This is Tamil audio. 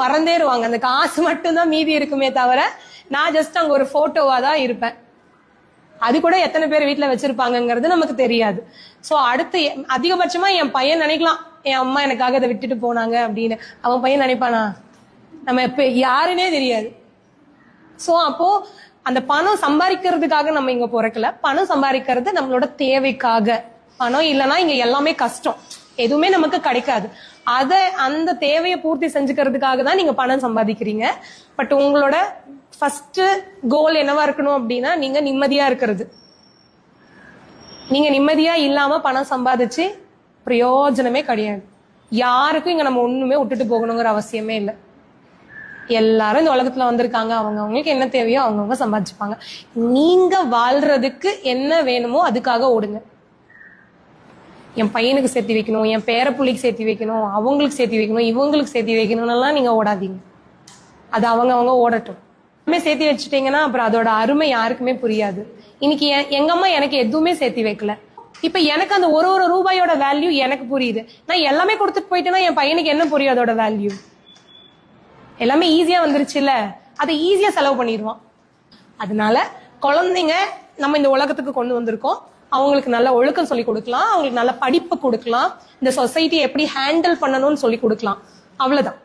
மறந்தேருவாங்க. அந்த காசு மட்டும்தான் மீதி இருக்குமே தவிர நான் ஜஸ்ட் அங்க ஒரு போட்டோவா தான் இருப்பேன். அது கூட எத்தனை பேர் வீட்டுல வச்சிருப்பாங்கிறது நமக்கு தெரியாது. சோ அடுத்து அதிகபட்சமா என் பையன் நினைக்கலாம், என் அம்மா எனக்காக இதை விட்டுட்டு போனாங்க அப்படின்னு. அவன் பையன் நினைப்பானா? நம்ம எப்ப யாருன்னே தெரியாது. சோ அப்போ அந்த பணம் சம்பாதிக்கிறதுக்காக நம்ம இங்க பிறக்கல. பணம் சம்பாதிக்கிறது நம்மளோட தேவைக்காக. பணம் இல்லைன்னா இங்க எல்லாமே கஷ்டம், எதுவுமே நமக்கு கிடைக்காது. அந்த தேவையை பூர்த்தி செஞ்சுக்கிறதுக்காக தான் நீங்க பணம் சம்பாதிக்கிறீங்க. பட் உங்களோட ஃபர்ஸ்ட் கோல் என்னவா இருக்கணும் அப்படின்னா, நீங்க நிம்மதியா இருக்கிறது. நீங்க நிம்மதியா இல்லாம பணம் சம்பாதிச்சு பிரயோஜனமே கிடையாது. யாருக்கும் இங்க நம்ம ஒண்ணுமே விட்டுட்டு போகணுங்கிற அவசியமே இல்லை. எல்லாரும் இந்த உலகத்துல வந்திருக்காங்க, அவங்களுக்கு என்ன தேவையோ அவங்கவுங்க சம்பாதிச்சுப்பாங்க. நீங்க வாழ்றதுக்கு என்ன வேணுமோ அதுக்காக ஓடுங்க. என் பையனுக்கு சேர்த்து வைக்கணும், என் பேரப்புள்ளிக்கு சேர்த்து வைக்கணும், அவங்களுக்கு சேர்த்து வைக்கணும், இவங்களுக்கு சேர்த்து வைக்கணும்லாம் நீங்க ஓடாதீங்க. அது அவங்க ஓடட்டும். சேர்த்து வச்சுட்டீங்கன்னா அப்புறம் அதோட அருமை யாருக்குமே புரியாது. இன்னைக்கு எங்க அம்மா எனக்கு எதுவுமே சேர்த்து வைக்கல. இப்ப எனக்கு அந்த ஒரு ரூபாயோட வேல்யூ எனக்கு புரியுது. நான் எல்லாமே கொடுத்துட்டு போயிட்டேன்னா என் பையனுக்கு என்ன புரியும் அதோட வேல்யூ? எல்லாமே ஈஸியா வந்துருச்சு இல்ல, அதை ஈஸியா செலவு பண்ணிடுவான். அதனால குழந்தைங்க நம்ம இந்த உலகத்துக்கு கொண்டு வந்திருக்கோம். அவங்களுக்கு நல்ல ஒழுக்கம் சொல்லி கொடுக்கலாம், அவங்களுக்கு நல்ல படிப்பு கொடுக்கலாம், இந்த சொசைட்டி எப்படி ஹேண்டில் பண்ணணும்னு சொல்லி கொடுக்கலாம். அவ்வளவுதான்.